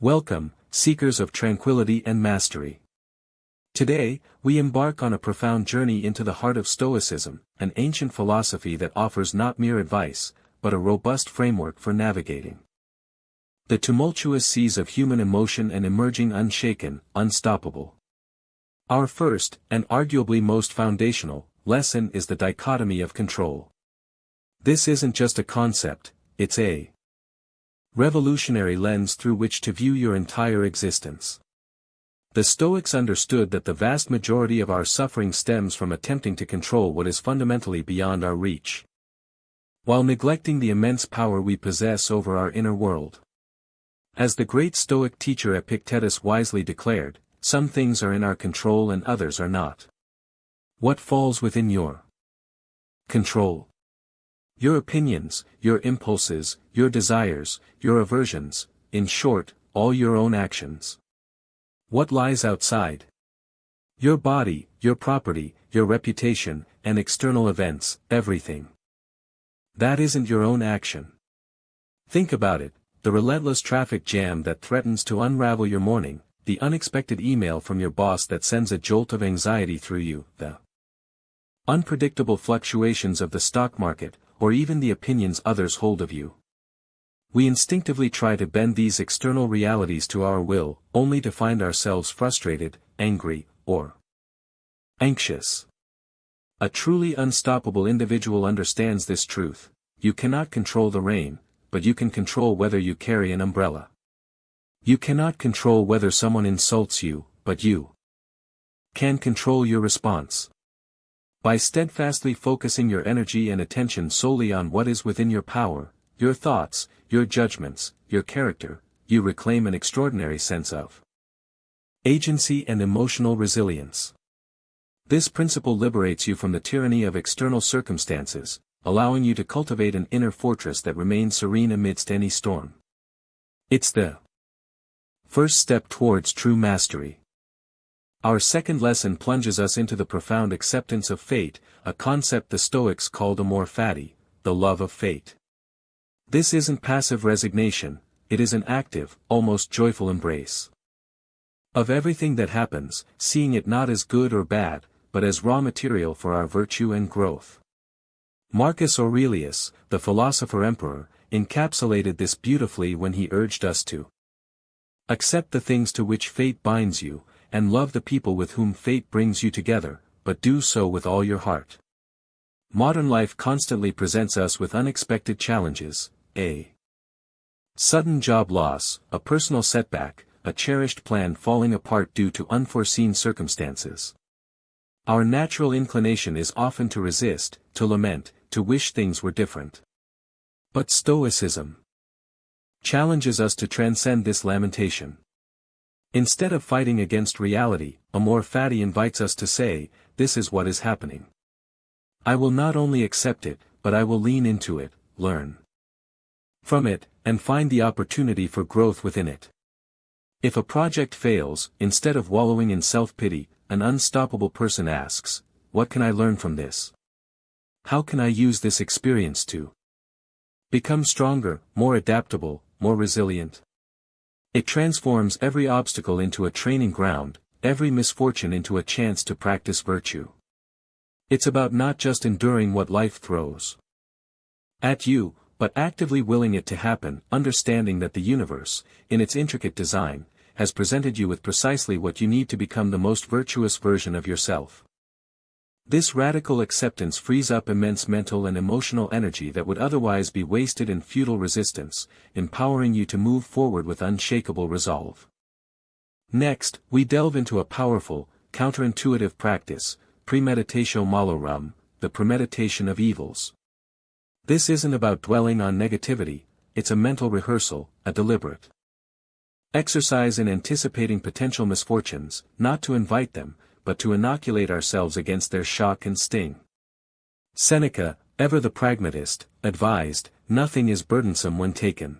Welcome, seekers of tranquility and mastery. Today, we embark on a profound journey into the heart of Stoicism, an ancient philosophy that offers not mere advice, but a robust framework for navigating the tumultuous seas of human emotion and emerging unshaken, unstoppable. Our first, and arguably most foundational, lesson is the dichotomy of control. This isn't just a concept, it's a revolutionary lens through which to view your entire existence. The Stoics understood that the vast majority of our suffering stems from attempting to control what is fundamentally beyond our reach, while neglecting the immense power we possess over our inner world. As the great Stoic teacher Epictetus wisely declared, some things are in our control and others are not. What falls within your control? Your opinions, your impulses, your desires, your aversions, in short, all your own actions. What lies outside? Your body, your property, your reputation, and external events, everything. That isn't your own action. Think about it, the relentless traffic jam that threatens to unravel your morning, the unexpected email from your boss that sends a jolt of anxiety through you, the unpredictable fluctuations of the stock market, or even the opinions others hold of you. We instinctively try to bend these external realities to our will, only to find ourselves frustrated, angry, or anxious. A truly unstoppable individual understands this truth: you cannot control the rain, but you can control whether you carry an umbrella. You cannot control whether someone insults you, but you can control your response. By steadfastly focusing your energy and attention solely on what is within your power, your thoughts, your judgments, your character, you reclaim an extraordinary sense of agency and emotional resilience. This principle liberates you from the tyranny of external circumstances, allowing you to cultivate an inner fortress that remains serene amidst any storm. It's the first step towards true mastery. Our second lesson plunges us into the profound acceptance of fate, a concept the Stoics called amor fati, the love of fate. This isn't passive resignation, it is an active, almost joyful embrace of everything that happens, seeing it not as good or bad, but as raw material for our virtue and growth. Marcus Aurelius, the philosopher-emperor, encapsulated this beautifully when he urged us to accept the things to which fate binds you, and love the people with whom fate brings you together, but do so with all your heart. Modern life constantly presents us with unexpected challenges: a sudden job loss, a personal setback, a cherished plan falling apart due to unforeseen circumstances. Our natural inclination is often to resist, to lament, to wish things were different. But Stoicism challenges us to transcend this lamentation. Instead of fighting against reality, amor fati invites us to say, this is what is happening. I will not only accept it, but I will lean into it, learn from it, and find the opportunity for growth within it. If a project fails, instead of wallowing in self-pity, an unstoppable person asks, what can I learn from this? How can I use this experience to become stronger, more adaptable, more resilient? It transforms every obstacle into a training ground, every misfortune into a chance to practice virtue. It's about not just enduring what life throws at you, but actively willing it to happen, understanding that the universe, in its intricate design, has presented you with precisely what you need to become the most virtuous version of yourself. This radical acceptance frees up immense mental and emotional energy that would otherwise be wasted in futile resistance, empowering you to move forward with unshakable resolve. Next, we delve into a powerful, counterintuitive practice, premeditatio malorum, the premeditation of evils. This isn't about dwelling on negativity, it's a mental rehearsal, a deliberate exercise in anticipating potential misfortunes, not to invite them, but to inoculate ourselves against their shock and sting. Seneca, ever the pragmatist, advised, nothing is burdensome when taken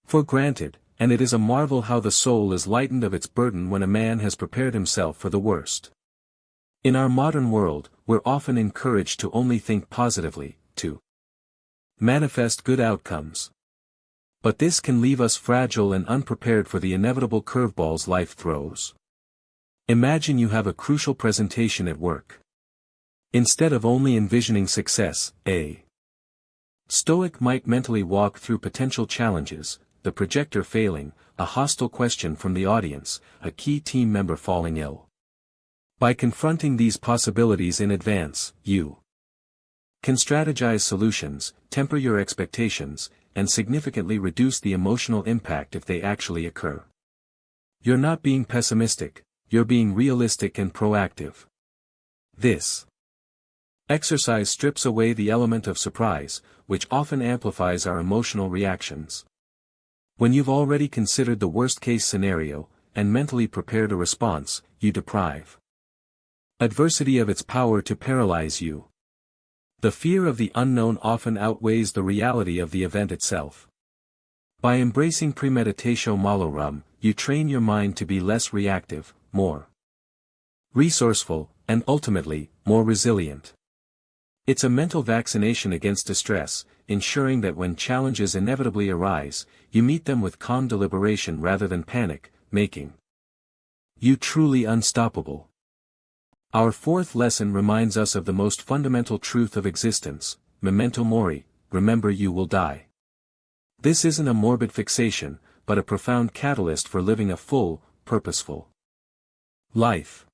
for granted, and it is a marvel how the soul is lightened of its burden when a man has prepared himself for the worst. In our modern world, we're often encouraged to only think positively, to manifest good outcomes. But this can leave us fragile and unprepared for the inevitable curveballs life throws. Imagine you have a crucial presentation at work. Instead of only envisioning success, a Stoic might mentally walk through potential challenges, the projector failing, a hostile question from the audience, a key team member falling ill. By confronting these possibilities in advance, you can strategize solutions, temper your expectations, and significantly reduce the emotional impact if they actually occur. You're not being pessimistic, you're being realistic and proactive. This exercise strips away the element of surprise, which often amplifies our emotional reactions. When you've already considered the worst-case scenario, and mentally prepared a response, you deprive adversity of its power to paralyze you. The fear of the unknown often outweighs the reality of the event itself. By embracing premeditatio malorum, you train your mind to be less reactive, more resourceful, and ultimately, more resilient. It's a mental vaccination against distress, ensuring that when challenges inevitably arise, you meet them with calm deliberation rather than panic, making you truly unstoppable. Our fourth lesson reminds us of the most fundamental truth of existence, memento mori, remember you will die. This isn't a morbid fixation, but a profound catalyst for living a full, purposeful life.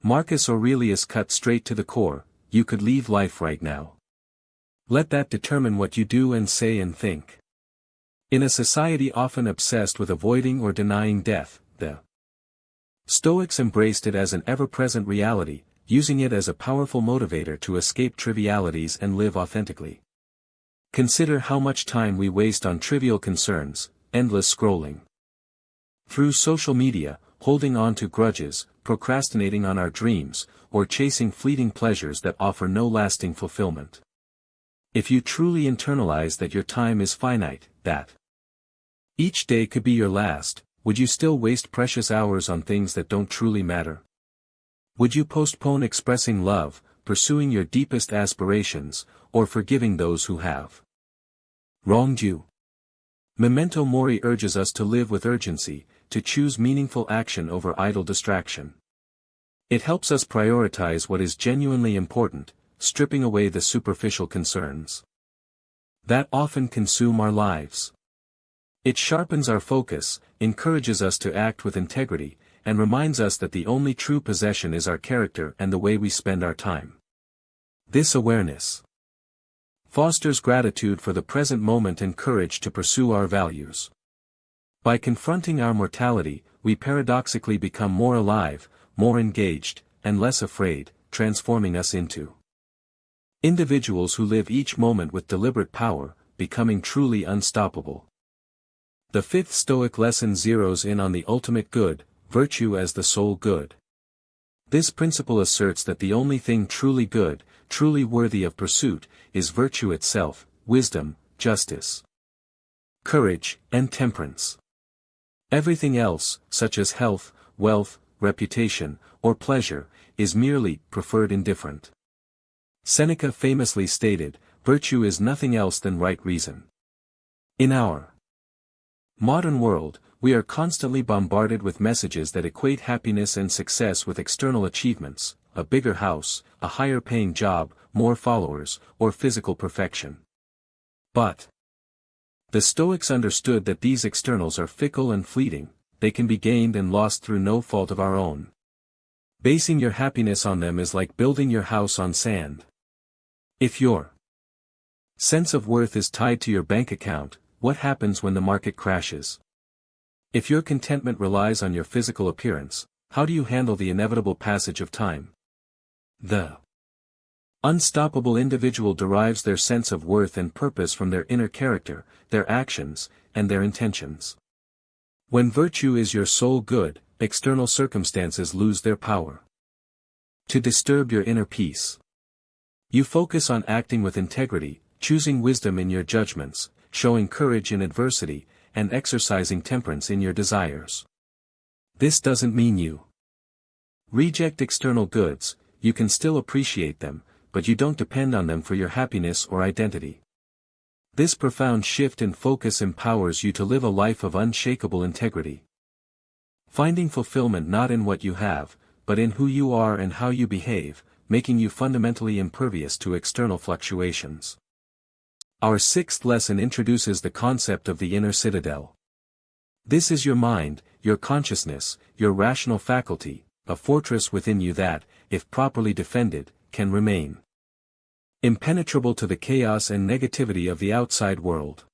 Marcus Aurelius cut straight to the core, you could leave life right now. Let that determine what you do and say and think. In a society often obsessed with avoiding or denying death, the Stoics embraced it as an ever-present reality, using it as a powerful motivator to escape trivialities and live authentically. Consider how much time we waste on trivial concerns, endless scrolling through social media, holding on to grudges, procrastinating on our dreams, or chasing fleeting pleasures that offer no lasting fulfillment. If you truly internalize that your time is finite, that each day could be your last, would you still waste precious hours on things that don't truly matter? Would you postpone expressing love, pursuing your deepest aspirations, or forgiving those who have wronged you? Memento Mori urges us to live with urgency, to choose meaningful action over idle distraction. It helps us prioritize what is genuinely important, stripping away the superficial concerns that often consume our lives. It sharpens our focus, encourages us to act with integrity, and reminds us that the only true possession is our character and the way we spend our time. This awareness fosters gratitude for the present moment and courage to pursue our values. By confronting our mortality, we paradoxically become more alive, more engaged, and less afraid, transforming us into individuals who live each moment with deliberate power, becoming truly unstoppable. The fifth Stoic lesson zeroes in on the ultimate good, virtue as the sole good. This principle asserts that the only thing truly good, truly worthy of pursuit, is virtue itself, wisdom, justice, courage, and temperance. Everything else, such as health, wealth, reputation, or pleasure, is merely preferred indifferent. Seneca famously stated, virtue is nothing else than right reason. In our modern world, we are constantly bombarded with messages that equate happiness and success with external achievements, a bigger house, a higher paying job, more followers, or physical perfection. But the Stoics understood that these externals are fickle and fleeting, they can be gained and lost through no fault of our own. Basing your happiness on them is like building your house on sand. If your sense of worth is tied to your bank account, what happens when the market crashes? If your contentment relies on your physical appearance, how do you handle the inevitable passage of time? The unstoppable individual derives their sense of worth and purpose from their inner character, their actions, and their intentions. When virtue is your sole good, external circumstances lose their power to disturb your inner peace. You focus on acting with integrity, choosing wisdom in your judgments, showing courage in adversity, and exercising temperance in your desires. This doesn't mean you reject external goods, you can still appreciate them, but you don't depend on them for your happiness or identity. This profound shift in focus empowers you to live a life of unshakable integrity. Finding fulfillment not in what you have, but in who you are and how you behave, making you fundamentally impervious to external fluctuations. Our sixth lesson introduces the concept of the inner citadel. This is your mind, your consciousness, your rational faculty, a fortress within you that, if properly defended, can remain impenetrable to the chaos and negativity of the outside world.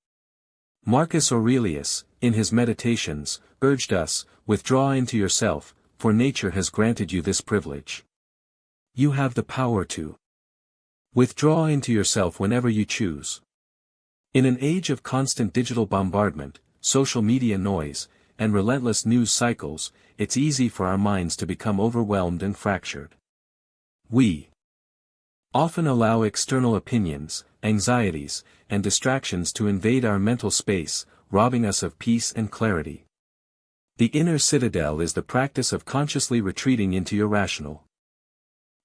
Marcus Aurelius, in his Meditations, urged us, withdraw into yourself, for nature has granted you this privilege. You have the power to withdraw into yourself whenever you choose. In an age of constant digital bombardment, social media noise, and relentless news cycles, it's easy for our minds to become overwhelmed and fractured. We often allow external opinions, anxieties, and distractions to invade our mental space, robbing us of peace and clarity. The inner citadel is the practice of consciously retreating into your rational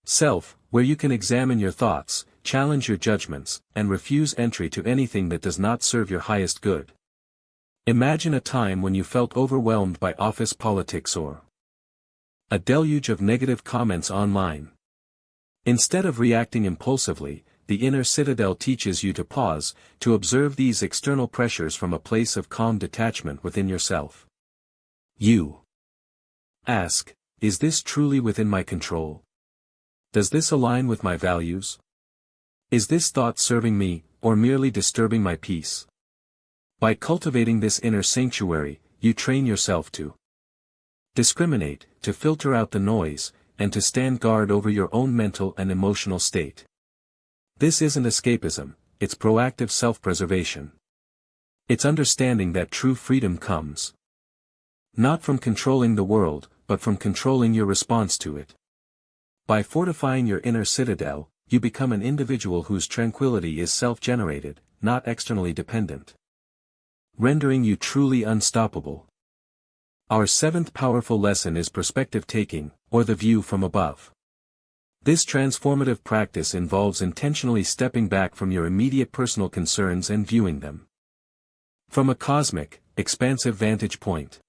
self, where you can examine your thoughts, challenge your judgments, and refuse entry to anything that does not serve your highest good. Imagine a time when you felt overwhelmed by office politics or a deluge of negative comments online. Instead of reacting impulsively, the inner citadel teaches you to pause, to observe these external pressures from a place of calm detachment within yourself. You ask, is this truly within my control? Does this align with my values? Is this thought serving me, or merely disturbing my peace? By cultivating this inner sanctuary, you train yourself to discriminate, to filter out the noise, and to stand guard over your own mental and emotional state. This isn't escapism, it's proactive self-preservation. It's understanding that true freedom comes not from controlling the world, but from controlling your response to it. By fortifying your inner citadel, you become an individual whose tranquility is self-generated, not externally dependent, rendering you truly unstoppable. Our seventh powerful lesson is perspective-taking, or the view from above. This transformative practice involves intentionally stepping back from your immediate personal concerns and viewing them from a cosmic, expansive vantage point.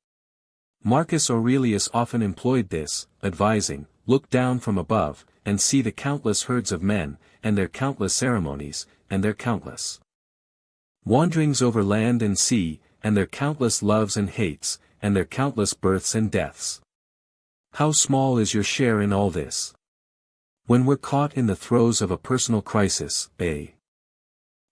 Marcus Aurelius often employed this, advising, look down from above, and see the countless herds of men, and their countless ceremonies, and their countless wanderings over land and sea, and their countless loves and hates, and their countless births and deaths. How small is your share in all this? When we're caught in the throes of a personal crisis, a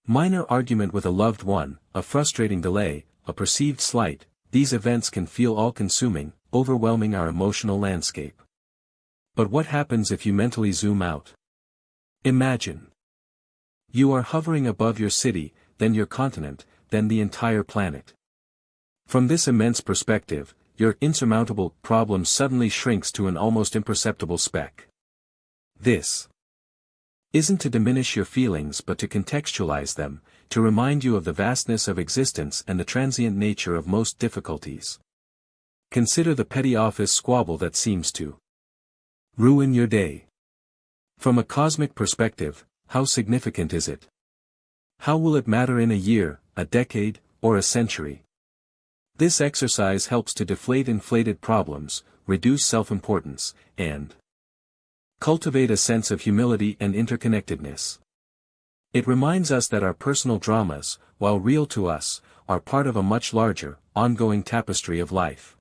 minor argument with a loved one, a frustrating delay, a perceived slight, these events can feel all-consuming, overwhelming our emotional landscape. But what happens if you mentally zoom out? Imagine you are hovering above your city, then your continent, then the entire planet. From this immense perspective, your insurmountable problem suddenly shrinks to an almost imperceptible speck. This isn't to diminish your feelings but to contextualize them, to remind you of the vastness of existence and the transient nature of most difficulties. Consider the petty office squabble that seems to ruin your day. From a cosmic perspective, how significant is it? How will it matter in a year, a decade, or a century? This exercise helps to deflate inflated problems, reduce self-importance, and cultivate a sense of humility and interconnectedness. It reminds us that our personal dramas, while real to us, are part of a much larger, ongoing tapestry of life.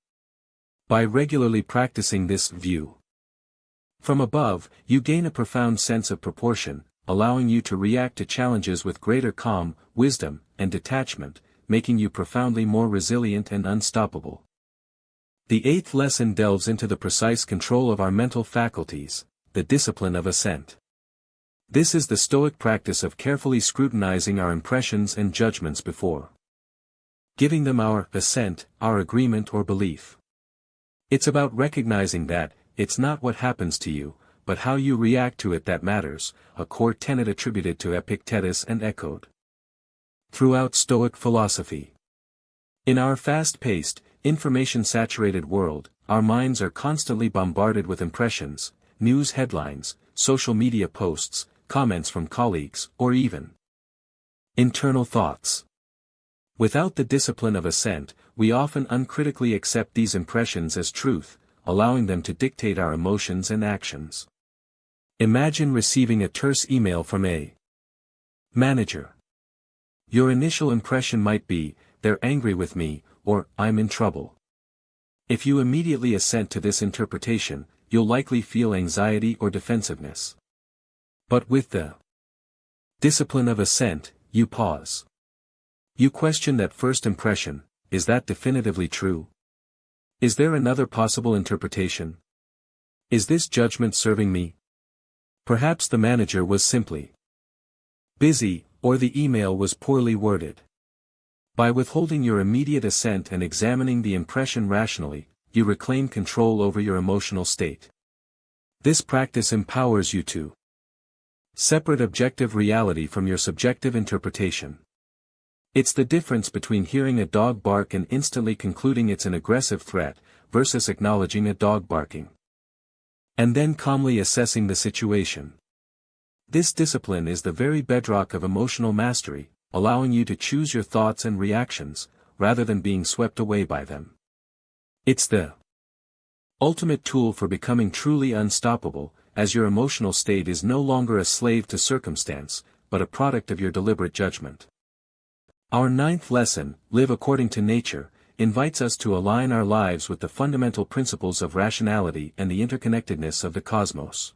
By regularly practicing this view from above, you gain a profound sense of proportion, allowing you to react to challenges with greater calm, wisdom, and detachment, making you profoundly more resilient and unstoppable. The eighth lesson delves into the precise control of our mental faculties, the discipline of assent. This is the Stoic practice of carefully scrutinizing our impressions and judgments before giving them our assent, our agreement or belief. It's about recognizing that, it's not what happens to you, but how you react to it that matters, a core tenet attributed to Epictetus and echoed throughout Stoic philosophy. In our fast-paced, information-saturated world, our minds are constantly bombarded with impressions, news headlines, social media posts, comments from colleagues, or even Internal thoughts. Without the discipline of assent, we often uncritically accept these impressions as truth, allowing them to dictate our emotions and actions. Imagine receiving a terse email from a manager. Your initial impression might be, "They're angry with me," or "I'm in trouble." If you immediately assent to this interpretation, you'll likely feel anxiety or defensiveness. But with the discipline of assent, you pause. You question that first impression: is that definitively true? Is there another possible interpretation? Is this judgment serving me? Perhaps the manager was simply busy, or the email was poorly worded. By withholding your immediate assent and examining the impression rationally, you reclaim control over your emotional state. This practice empowers you to separate objective reality from your subjective interpretation. It's the difference between hearing a dog bark and instantly concluding it's an aggressive threat, versus acknowledging a dog barking and then calmly assessing the situation. This discipline is the very bedrock of emotional mastery, allowing you to choose your thoughts and reactions, rather than being swept away by them. It's the ultimate tool for becoming truly unstoppable, as your emotional state is no longer a slave to circumstance, but a product of your deliberate judgment. Our ninth lesson, Live According to Nature, invites us to align our lives with the fundamental principles of rationality and the interconnectedness of the cosmos.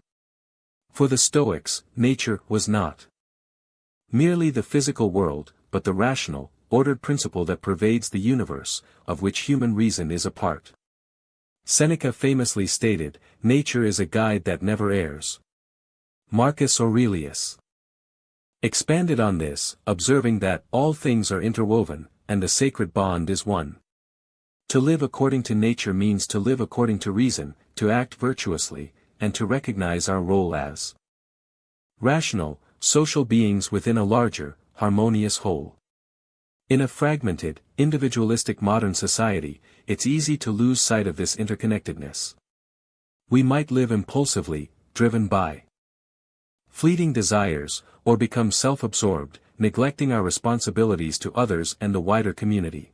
For the Stoics, nature was not merely the physical world, but the rational, ordered principle that pervades the universe, of which human reason is a part. Seneca famously stated, "Nature is a guide that never errs." Marcus Aurelius expanded on this, observing that all things are interwoven, and the sacred bond is one. To live according to nature means to live according to reason, to act virtuously, and to recognize our role as rational, social beings within a larger, harmonious whole. In a fragmented, individualistic modern society, it's easy to lose sight of this interconnectedness. We might live impulsively, driven by fleeting desires, or become self-absorbed, neglecting our responsibilities to others and the wider community.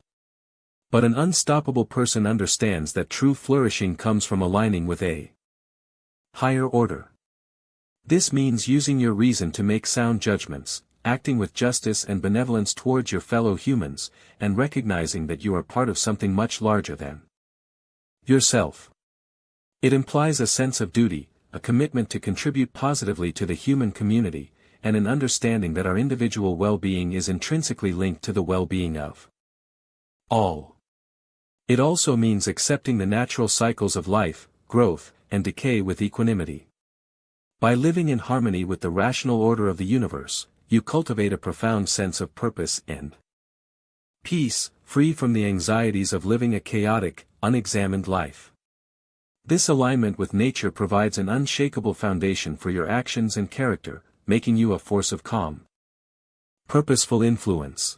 But an unstoppable person understands that true flourishing comes from aligning with a higher order. This means using your reason to make sound judgments, acting with justice and benevolence towards your fellow humans, and recognizing that you are part of something much larger than yourself. It implies a sense of duty, a commitment to contribute positively to the human community, and an understanding that our individual well-being is intrinsically linked to the well-being of all. It also means accepting the natural cycles of life, growth, and decay with equanimity. By living in harmony with the rational order of the universe, you cultivate a profound sense of purpose and peace, free from the anxieties of living a chaotic, unexamined life. This alignment with nature provides an unshakable foundation for your actions and character, making you a force of calm, purposeful influence.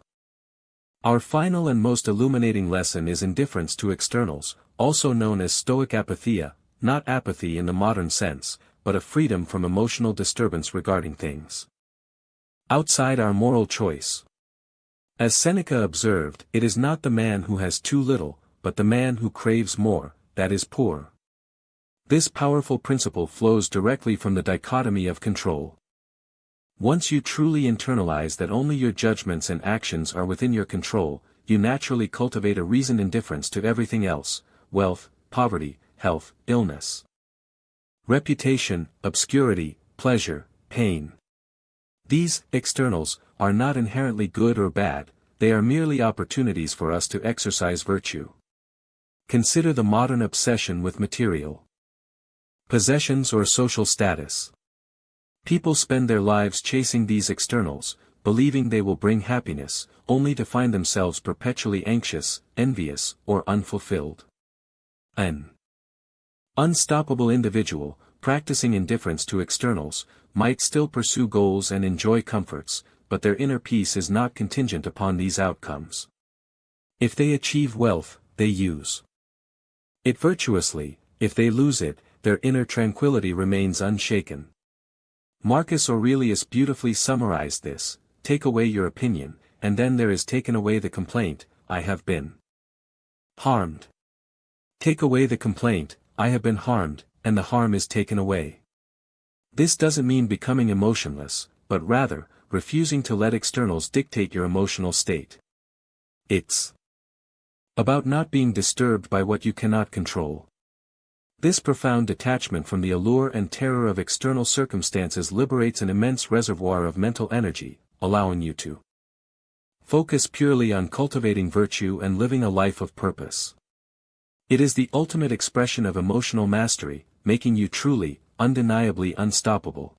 Our final and most illuminating lesson is indifference to externals, also known as Stoic apatheia, not apathy in the modern sense, but a freedom from emotional disturbance regarding things outside our moral choice. As Seneca observed, it is not the man who has too little, but the man who craves more, that is poor. This powerful principle flows directly from the dichotomy of control. Once you truly internalize that only your judgments and actions are within your control, you naturally cultivate a reasoned indifference to everything else: wealth, poverty, health, illness, reputation, obscurity, pleasure, pain. These externals are not inherently good or bad, they are merely opportunities for us to exercise virtue. Consider the modern obsession with material possessions or social status. People spend their lives chasing these externals, believing they will bring happiness, only to find themselves perpetually anxious, envious, or unfulfilled. An unstoppable individual, practicing indifference to externals, might still pursue goals and enjoy comforts, but their inner peace is not contingent upon these outcomes. If they achieve wealth, they use it virtuously; if they lose it, their inner tranquility remains unshaken. Marcus Aurelius beautifully summarized this: take away your opinion, and then there is taken away the complaint, I have been harmed. Take away the complaint, I have been harmed, and the harm is taken away. This doesn't mean becoming emotionless, but rather, refusing to let externals dictate your emotional state. It's about not being disturbed by what you cannot control. This profound detachment from the allure and terror of external circumstances liberates an immense reservoir of mental energy, allowing you to focus purely on cultivating virtue and living a life of purpose. It is the ultimate expression of emotional mastery, making you truly, undeniably unstoppable.